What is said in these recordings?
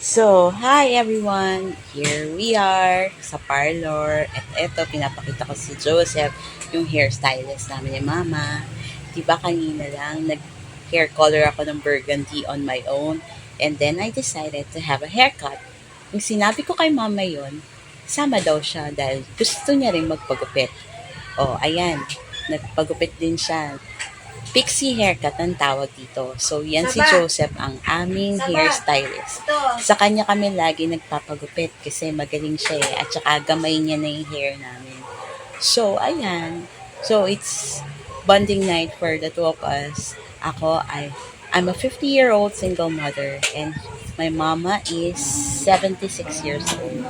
Hi everyone! Here we are sa parlor. At eto, pinapakita ko si Joseph, yung hairstylist namin ni Mama. Diba kanina lang, nag-hair color ako ng burgundy on my own. And then I decided to have a haircut. Yung sinabi ko kay Mama yon, sama daw siya dahil gusto niya rin magpagupit. Oh, ayan. Nagpagupit din siya. Pixie haircut ang tawag dito. So, yan si Joseph ang aming hairstylist. Sa kanya kami lagi nagpapagupit kasi magaling siya eh. At saka gamay niya na yung hair namin. So, ayan. So, it's bonding night for the two of us. I'm a 50-year-old single mother and my mama is 76 years old.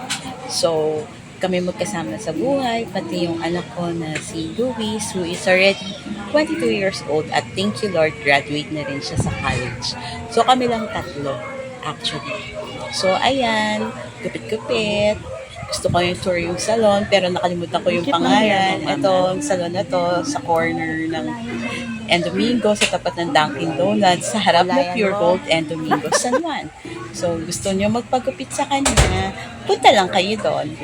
So, kami magkasama sa buhay, pati yung anak ko na si Luis, who is already 22 years old at thank you Lord, graduate na rin siya sa college. So kami lang tatlo, actually. So ayan, gupit-gupit. Gusto ko yung tour yung salon, pero nakalimutan ko yung pangalan. Ito, yung salon na to, sa corner ng Domingo, sa tapat ng Dunkin Donuts, sa harap ng Pure Gold Domingo, San Juan. So, gusto nyo magpagupit sa kanya, punta lang kayo doon.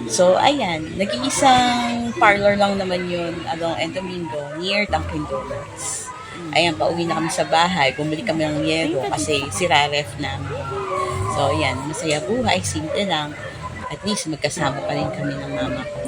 So, ayan, nag-iisang parlor lang naman yun along Domingo, near Dunkin Donuts. Ayan, pauwi na kami sa bahay, bumili kami ng yero kasi sira ref namin. So, ayan, masaya buhay, simple lang. At least magkasama pa rin kami ng mama ko.